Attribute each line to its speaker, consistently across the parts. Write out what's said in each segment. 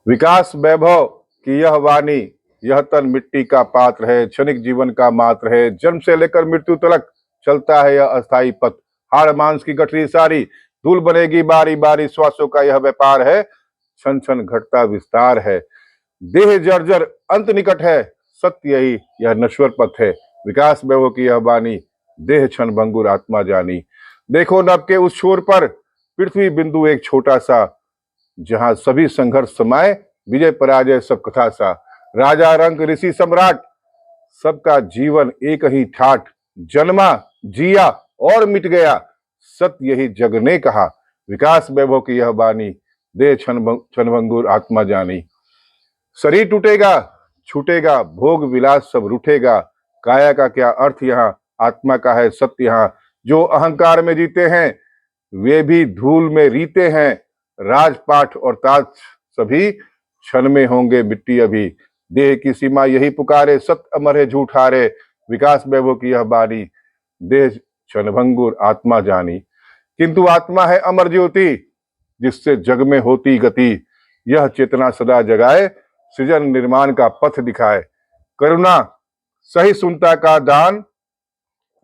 Speaker 1: विकास वैभव की यह वाणी, यह तन मिट्टी का पात्र है, क्षणिक जीवन का मात्र है, जन्म से लेकर मृत्यु तलक चलता है यह अस्थाई पथ। हाड़ मांस की गठरी सारी धूल बनेगी बारी बारी, श्वासों का यह व्यापार है, क्षण क्षण घटता विस्तार है। देह जर्जर अंत निकट है, सत्य यही यह नश्वर पथ है। विकास वैभव की यह वाणी, देह क्षण भंगुर आत्मा जानी। देखो नभ के उस छोर पर पृथ्वी बिंदु एक छोटा सा, जहां सभी संघर्ष समाये, विजय पराजय सब कथा सा। राजा रंक ऋषि सम्राट, सबका जीवन एक ही ठाठ, जन्मा जिया और मिट गया, सत्य यही जग ने कहा। विकास वैभव की यह वाणी, दे क्षणभंगुर आत्मा जानी। शरीर टूटेगा छूटेगा, भोग विलास सब रूठेगा, काया का क्या अर्थ यहाँ, आत्मा का है सत्य यहाँ। जो अहंकार में जीते हैं वे भी धूल में रीते हैं, राजपाठ और ताज सभी क्षण में होंगे मिट्टी अभी। देह की सीमा यही पुकारे, सत्य अमर है झूठ हारे। विकास वैभव की यह बानी, देह क्षणभंगुर आत्मा जानी। किंतु आत्मा है अमर ज्योति, जिससे जग में होती गति। यह चेतना सदा जगाए, सृजन निर्माण का पथ दिखाए। करुणा सहिष्णुता का दान,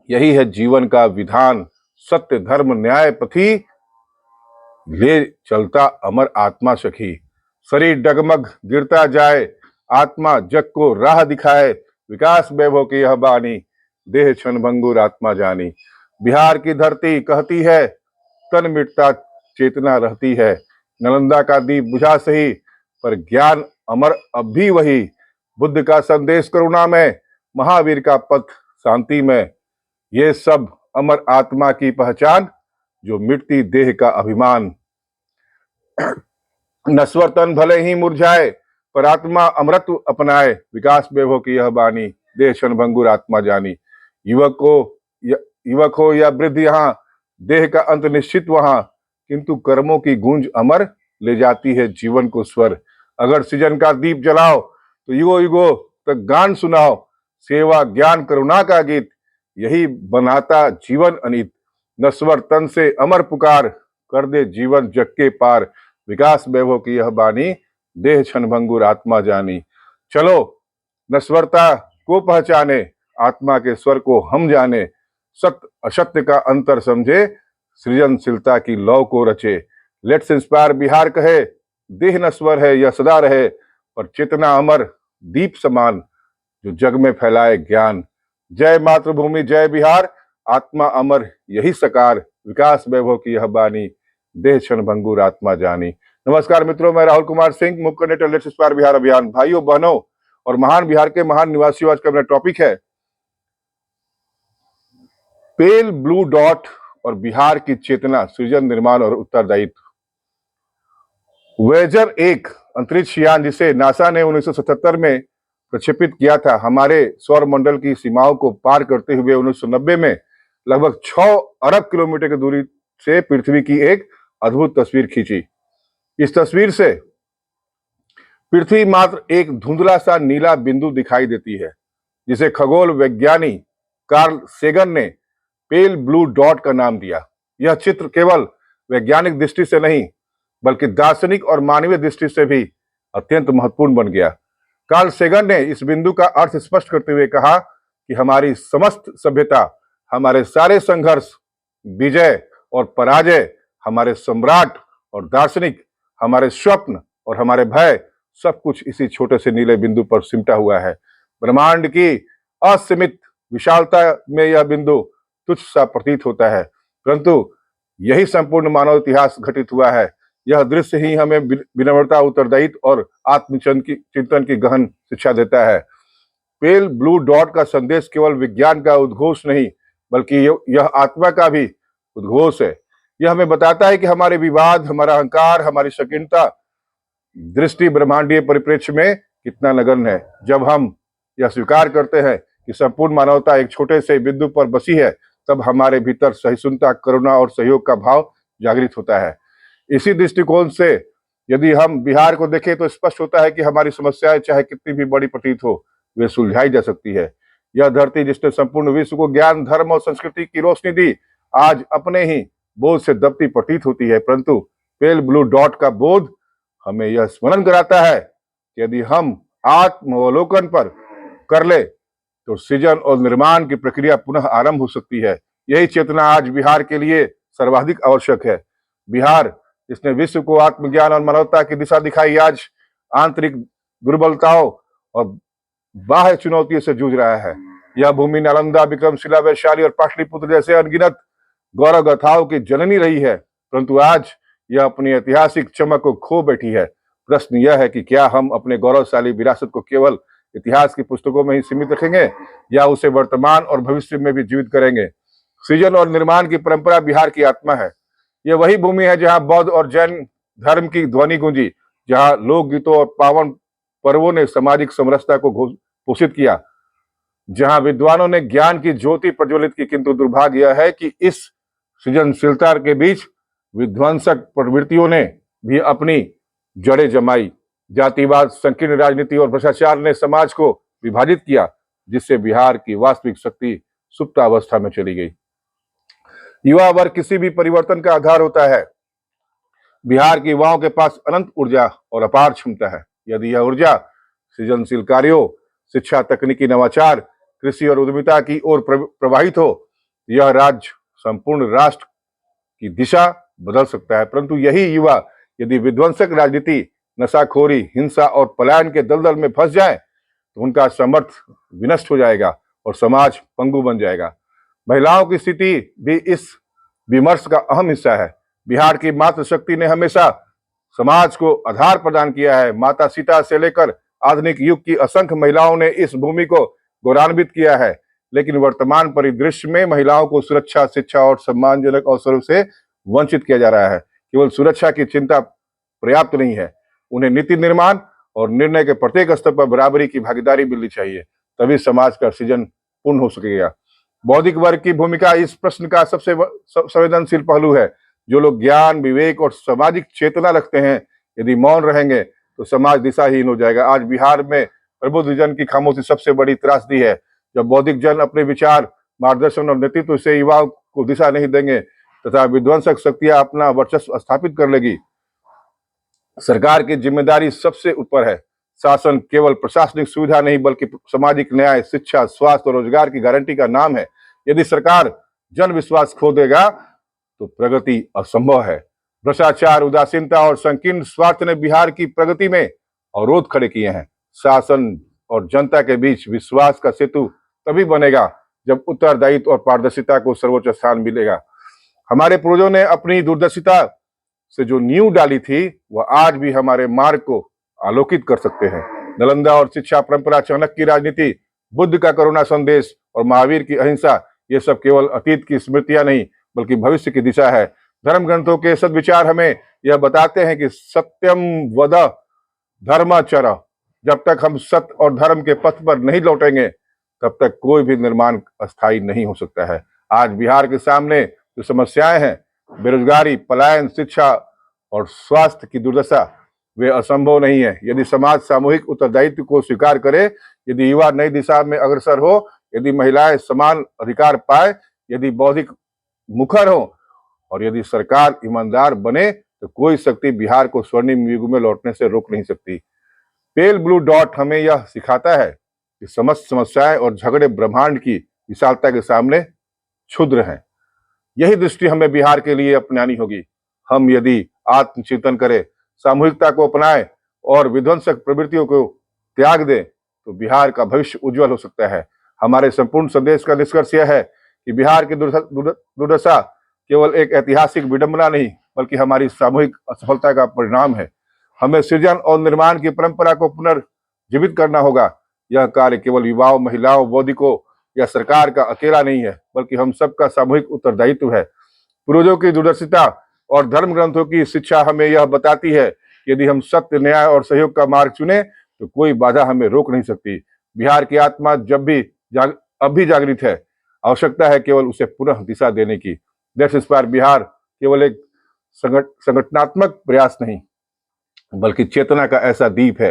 Speaker 1: यही है जीवन का विधान। सत्य धर्म न्याय पथी, ले चलता अमर आत्मा सखी। शरीर डगमग गिरता जाए, आत्मा जग को राह दिखाए। विकास वैभव की यह बानी, देह क्षणभंगुर आत्मा जानी। बिहार की धरती कहती है, तन मिटता चेतना रहती है। नालंदा का दीप बुझा सही, पर ज्ञान अमर अब भी वही। बुद्ध का संदेश करुणा में, महावीर का पथ शांति में। ये सब अमर आत्मा की पहचान, जो मिटती देह का अभिमान। नश्वर तन भले ही मुरझाए, पर आत्मा अमृत अपनाए। विकास वैभव की यह बानी, देह क्षणभंगुर आत्मा जानी। युवक हो या वृद्ध, यहाँ देह का अंत निश्चित वहां, किंतु कर्मों की गूंज अमर ले जाती है जीवन को स्वर। अगर सृजन का दीप जलाओ तो युगो युगो तक गान सुनाओ। सेवा ज्ञान करुणा का गीत, यही बनाता जीवन अनित। नश्वर तन से अमर पुकार, कर दे जीवन जग के पार। विकास वैभव की यह बानी, देह क्षणभंगुर आत्मा जानी। चलो नश्वरता को पहचाने, आत्मा के स्वर को हम जाने। सत्य असत्य का अंतर समझे, सृजनशीलता की लौ को रचे। लेट्स इंस्पायर बिहार कहे, देह नश्वर है यह सदा रहे, पर चेतना अमर दीप समान, जो जग में फैलाए ज्ञान। जय मातृभूमि जय बिहार, आत्मा अमर यही सकार। विकास वैभव की यह बानी, देह क्षणभंगुर आत्मा जानी। नमस्कार मित्रों, मैं राहुल कुमार सिंह, मुख्य कोऑर्डिनेटर लेट्स इंस्पायर बिहार अभियान। भाइयों बहनों और महान बिहार के महान निवासियों, आज का मेरा टॉपिक है पेल ब्लू डॉट और बिहार की चेतना, सृजन निर्माण और उत्तरदायित्व। वेजर 1 अंतरिक्ष यान, जिसे नासा ने 1977 में प्रक्षेपित किया था, हमारे सौर मंडल की सीमाओं को पार करते हुए 1990 में लगभग 6 अरब किलोमीटर की दूरी से पृथ्वी की एक अद्भुत तस्वीर खींची। इस तस्वीर से पृथ्वी मात्र एक धुंधला सा नीला बिंदु दिखाई देती है, जिसे खगोल वैज्ञानी कार्ल सेगन ने पेल ब्लू डॉट का नाम दिया। यह चित्र केवल वैज्ञानिक दृष्टि से नहीं, बल्कि दार्शनिक और मानवीय दृष्टि से भी अत्यंत महत्वपूर्ण बन गया। कार्ल सेगन ने इस बिंदु का अर्थ स्पष्ट करते हुए कहा कि हमारी समस्त सभ्यता, हमारे सारे संघर्ष, विजय और पराजय, हमारे सम्राट और दार्शनिक, हमारे स्वप्न और हमारे भय, सब कुछ इसी छोटे से नीले बिंदु पर सिमटा हुआ है। ब्रह्मांड की असीमित विशालता में यह बिंदु तुच्छ सा प्रतीत होता है, परंतु यही संपूर्ण मानव इतिहास घटित हुआ है। यह दृश्य ही हमें विनम्रता, उत्तरदायित्व और आत्मचिंतन की गहन शिक्षा देता है। पेल ब्लू डॉट का संदेश केवल विज्ञान का उद्घोष नहीं, बल्कि यह आत्मा का भी उद्घोष है। यह हमें बताता है कि हमारे विवाद, हमारा अहंकार, हमारी संकीर्णता दृष्टि ब्रह्मांडीय परिप्रेक्ष्य में कितना नगण्य है। जब हम यह स्वीकार करते हैं कि संपूर्ण मानवता एक छोटे से बिंदु पर बसी है, तब हमारे भीतर सहिष्णुता, करुणा और सहयोग का भाव जागृत होता है। इसी दृष्टिकोण से यदि हम बिहार को देखें तो स्पष्ट होता है कि हमारी समस्याएं चाहे कितनी भी बड़ी प्रतीत हो, वे सुलझाई जा सकती है। यह धरती जिसने संपूर्ण विश्व को ज्ञान, धर्म और संस्कृति की रोशनी दी, आज अपने ही बोझ से दबती प्रतीत होती है, परंतु पेल ब्लू डॉट का बोध हमें यह स्मरण कराता है कि यदि हम आत्मावलोकन पर कर ले तो सृजन और निर्माण की प्रक्रिया पुनः आरंभ हो सकती है। यही चेतना आज बिहार के लिए सर्वाधिक आवश्यक है। बिहार जिसने विश्व को आत्मज्ञान और मानवता की दिशा दिखाई, आज आंतरिक दुर्बलताओं और बाह्य चुनौतियों से जूझ रहा है। यह भूमि नालंदा, विक्रमशिला, वैशाली और पाटलिपुत्र जैसे अनगिनत गौरव गाथाओं की जननी रही है, परंतु आज यह अपनी ऐतिहासिक चमक को खो बैठी है। प्रश्न यह है कि क्या हम अपने गौरवशाली विरासत को केवल इतिहास की पुस्तकों में ही सीमित रखेंगे या उसे वर्तमान और भविष्य में भी जीवित करेंगे। सृजन और निर्माण की परंपरा बिहार की आत्मा है। यह वही भूमि है जहां बौद्ध और जैन धर्म की ध्वनि गूंजी, जहां लोकगीतों और पावन पर्वों ने सामाजिक समरसता को पोषित किया, जहां विद्वानों ने ज्ञान की ज्योति प्रज्वलित की। किंतु दुर्भाग्य यह है कि इस सृजनशीलता के बीच विध्वंसक प्रवृत्तियों ने भी अपनी जड़ें जमाई। जातिवाद, संकीर्ण राजनीति और भ्रष्टाचार ने समाज को विभाजित किया, जिससे बिहार की वास्तविक शक्ति सुप्तावस्था में चली गई। युवा वर्ग किसी भी परिवर्तन का आधार होता है। बिहार के युवाओं के पास अनंत ऊर्जा और अपार क्षमता है। यदि यह ऊर्जा सृजनशील कार्यों, शिक्षा, तकनीकी नवाचार, कृषि और उद्यमिता की ओर प्रवाहित हो, यह राज्य संपूर्ण राष्ट्र की दिशा बदल सकता है। परंतु यही युवा यदि विध्वंसक राजनीति, नशाखोरी, हिंसा और पलायन के दलदल में फंस जाए तो उनका सामर्थ्य विनष्ट हो जाएगा और समाज पंगु बन जाएगा। महिलाओं की स्थिति भी इस विमर्श का अहम हिस्सा है। बिहार की मातृशक्ति ने हमेशा समाज को आधार प्रदान किया है। माता सीता से लेकर आधुनिक युग की असंख्य महिलाओं ने इस भूमि को गौरवान्वित किया है, लेकिन वर्तमान परिदृश्य में महिलाओं को सुरक्षा, शिक्षा और सम्मानजनक अवसरों से वंचित किया जा रहा है। केवल सुरक्षा की चिंता पर्याप्त नहीं है, उन्हें नीति निर्माण और निर्णय के प्रत्येक स्तर पर बराबरी की भागीदारी मिलनी चाहिए, तभी समाज का सृजन पूर्ण हो सकेगा। बौद्धिक वर्ग की भूमिका इस प्रश्न का सबसे संवेदनशील पहलू है। जो लोग ज्ञान, विवेक और सामाजिक चेतना रखते हैं, यदि मौन रहेंगे तो समाज दिशाहीन हो जाएगा। आज बिहार में प्रबुद्ध जन की खामोशी सबसे बड़ी त्रासदी है। जब बौद्धिक जन अपने विचार, मार्गदर्शन और नेतृत्व से युवाओं को दिशा नहीं देंगे तथा विध्वंसक शक्तियां अपना वर्चस्व स्थापित कर लेगी। सरकार की जिम्मेदारी सबसे ऊपर है। शासन केवल प्रशासनिक सुविधा नहीं बल्कि सामाजिक न्याय, शिक्षा, स्वास्थ्य और रोजगार की गारंटी का नाम है। यदि सरकार जन विश्वास खो देगा तो प्रगति असंभव है। भ्रष्टाचार, उदासीनता और संकीर्ण स्वार्थ ने बिहार की प्रगति में अवरोध खड़े किए हैं। शासन और जनता के बीच विश्वास का सेतु तभी बनेगा जब उत्तरदायित्व और पारदर्शिता को सर्वोच्च स्थान मिलेगा। हमारे पूर्वजों ने अपनी दूरदर्शिता से जो नींव डाली थी वह आज भी हमारे मार्ग को आलोकित कर सकते हैं। नालंदा और शिक्षा परंपरा, चाणक्य की राजनीति, बुद्ध का करुणा संदेश और महावीर की अहिंसा, ये सब केवल अतीत की स्मृतियां नहीं बल्कि भविष्य की दिशा है। धर्म ग्रंथों के सद्विचार हमें यह बताते हैं कि सत्यम वद धर्मचर, जब तक हम सत्य और धर्म के पथ पर नहीं लौटेंगे तब तक कोई भी निर्माण अस्थायी नहीं हो सकता है। आज बिहार के सामने जो समस्याएं हैं, बेरोजगारी, पलायन, शिक्षा और स्वास्थ्य की दुर्दशा, वे असंभव नहीं है यदि समाज सामूहिक उत्तरदायित्व को स्वीकार करे, यदि युवा नई दिशा में अग्रसर हो, यदि महिलाएं समान अधिकार पाए, यदि बौद्धिक मुखर हो और यदि सरकार ईमानदार बने तो कोई शक्ति बिहार को स्वर्णिम युग में लौटने से रोक नहीं सकती। पेल ब्लू डॉट हमें यह सिखाता है कि समस्त समस्याएं और झगड़े ब्रह्मांड की विशालता के सामने क्षुद्र हैं। यही दृष्टि हमें बिहार के लिए अपनानी होगी। हम यदि आत्मचिंतन करें, सामूहिकता को अपनाएं और विध्वंसक प्रवृत्तियों को त्याग दें तो बिहार का भविष्य उज्जवल हो सकता है। हमारे संपूर्ण संदेश का निष्कर्ष यह है कि बिहार की दुर्दशा केवल एक ऐतिहासिक विडंबना नहीं बल्कि हमारी सामूहिक असफलता का परिणाम है। हमें सृजन और निर्माण की परंपरा को पुनर्जीवित करना होगा। यह कार्य केवल युवाओं, महिलाओं, बौद्धिकों या सरकार का अकेला नहीं है बल्कि हम सबका सामूहिक उत्तरदायित्व है। पूर्वजों की दूरदर्शिता और धर्म ग्रंथों की शिक्षा हमें यह बताती है कि यदि हम सत्य, न्याय और सहयोग का मार्ग चुने तो कोई बाधा हमें रोक नहीं सकती। बिहार की आत्मा अब भी जागृत है। आवश्यकता है केवल उसे पुनः दिशा देने की। देश इंस्पायर बिहार केवल एक संगठनात्मक प्रयास नहीं बल्कि चेतना का ऐसा दीप है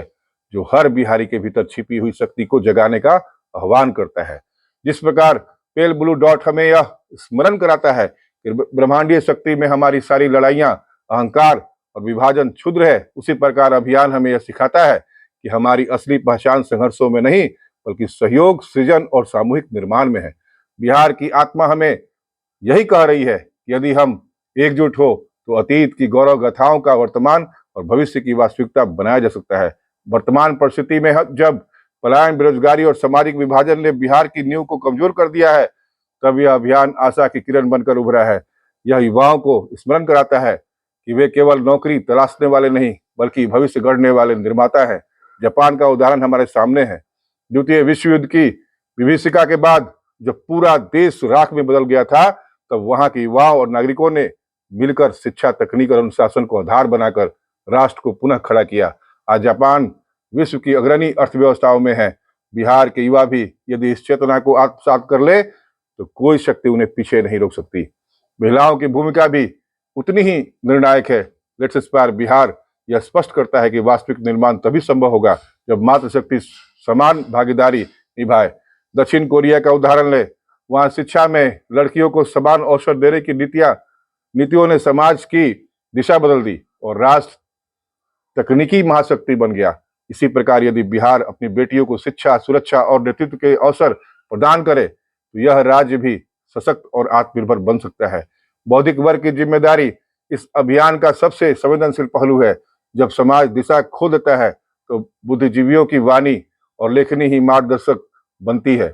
Speaker 1: जो हर बिहारी के भीतर छिपी हुई शक्ति को जगाने का आह्वान करता है। जिस प्रकार पेल ब्लू डॉट हमें यह स्मरण कराता है कि ब्रह्मांडीय शक्ति में हमारी सारी लड़ाइयां, अहंकार और विभाजन क्षुद्र है, उसी प्रकार अभियान हमें यह सिखाता है कि हमारी असली पहचान संघर्षों में नहीं बल्कि सहयोग, सृजन और सामूहिक निर्माण में है। बिहार की आत्मा हमें यही कह रही है कि यदि हम एकजुट हो तो अतीत की गौरव गाथाओं का वर्तमान और भविष्य की वास्तविकता बनाया जा सकता है। वर्तमान परिस्थिति में जब पलायन, बेरोजगारी और सामाजिक विभाजन ने बिहार की नींव को कमजोर कर दिया है, तब यह अभियान आशा की किरण बनकर उभरा है। यह युवाओं को स्मरण कराता है कि वे केवल नौकरी तलाशने वाले नहीं बल्कि भविष्य गढ़ने वाले निर्माता हैं। जापान का उदाहरण हमारे सामने है। द्वितीय विश्व युद्ध की विभीषिका के बाद जब पूरा देश राख में बदल गया था, तब वहां के युवाओं और नागरिकों ने मिलकर शिक्षा, तकनीक और अनुशासन को आधार बनाकर राष्ट्र को पुनः खड़ा किया। आज जापान विश्व की अग्रणी अर्थव्यवस्थाओं में है। बिहार के युवा भी यदि इस चेतना को आत्मसात कर ले तो कोई शक्ति उन्हें पीछे नहीं रोक सकती। महिलाओं की भूमिका भी उतनी ही निर्णायक है। लेट्स इंस्पायर बिहार यह स्पष्ट करता है कि वास्तविक निर्माण तभी संभव होगा जब मातृशक्ति समान भागीदारी निभाए। दक्षिण कोरिया का उदाहरण ले, वहां शिक्षा में लड़कियों को समान अवसर देने की नीतियों ने समाज की दिशा बदल दी और राष्ट्र तकनीकी महाशक्ति बन गया। इसी प्रकार यदि बिहार अपनी बेटियों को शिक्षा, सुरक्षा और नेतृत्व के अवसर प्रदान करे तो यह राज्य भी सशक्त और आत्मनिर्भर बन सकता है। बौद्धिक वर्ग की जिम्मेदारी इस अभियान का सबसे संवेदनशील पहलू है। जब समाज दिशा खो देता है तो बुद्धिजीवियों की वाणी और लेखनी ही मार्गदर्शक बनती है।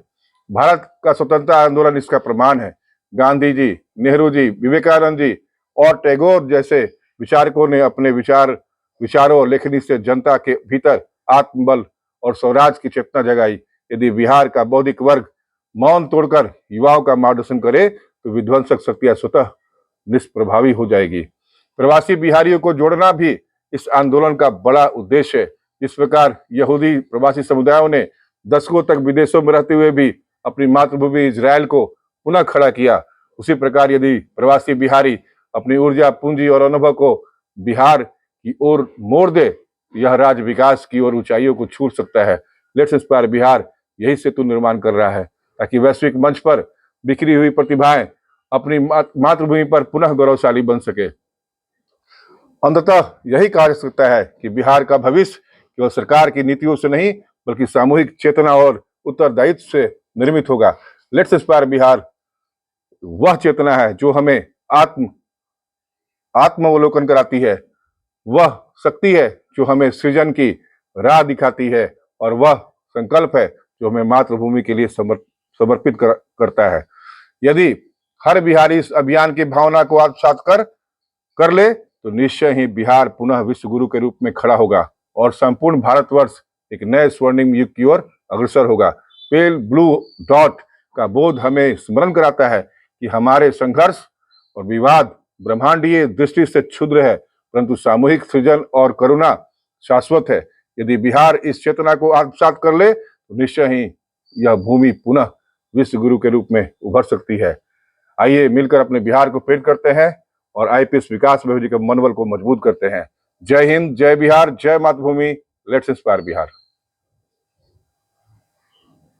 Speaker 1: भारत का स्वतंत्रता आंदोलन इसका प्रमाण है। गांधी जी, नेहरू जी, विवेकानंद जी और टैगोर जैसे विचारकों ने अपने विचारों और लेखनी से जनता के भीतर आत्मबल और स्वराज की चेतना जगाई। यदि बिहार का बौद्धिक वर्ग मौन तोड़कर युवाओं का मार्गदर्शन करे तो विध्वंसक शक्तियां स्वतः निष्प्रभावी हो जाएगी। प्रवासी बिहारियों को जोड़ना भी इस आंदोलन का बड़ा उद्देश्य है। जिस प्रकार यहूदी प्रवासी समुदायों ने दशकों तक विदेशों में रहते हुए भी अपनी मातृभूमि इजराइल को पुनः खड़ा किया, उसी प्रकार यदि प्रवासी बिहारी अपनी ऊर्जा, पूंजी और अनुभव को बिहार की ओर मोड़ दे, यह राज्य विकास की ओर ऊंचाइयों को छू सकता है। लेट्स इंस्पायर बिहार यही सेतु निर्माण कर रहा है ताकि वैश्विक मंच पर बिखरी हुई प्रतिभाएं अपनी मातृभूमि पर पुनः गौरवशाली बन सके। अंततः यही कहा जा सकता है कि बिहार का भविष्य केवल सरकार की नीतियों से नहीं बल्कि सामूहिक चेतना और उत्तरदायित्व से निर्मित होगा। लेट्स इंस्पायर बिहार वह चेतना है जो हमें आत्मावलोकन कराती है, वह शक्ति है जो हमें सृजन की राह दिखाती है और वह संकल्प है जो हमें मातृभूमि के लिए समर्पित करता है। यदि हर बिहारी इस अभियान की भावना को आत्मसात कर ले तो निश्चय ही बिहार पुनः विश्व गुरु के रूप में खड़ा होगा और संपूर्ण भारतवर्ष एक नए स्वर्णिम युग की ओर अग्रसर होगा। पेल ब्लू डॉट का बोध हमें स्मरण कराता है कि हमारे संघर्ष और विवाद ब्रह्मांडीय दृष्टि से क्षुद्र है, परंतु सामूहिक सृजन और करुणा शाश्वत है। यदि बिहार इस चेतना को आत्मसात कर ले तो निश्चय ही यह भूमि पुनः विश्व गुरु के रूप में उभर सकती है। आइए मिलकर अपने बिहार को प्रेरित करते हैं और आईपीएस विकास महू जी के मनोबल को मजबूत करते हैं। जय हिंद, जय बिहार, जय मातृभूमि। Let's inspire Bihar.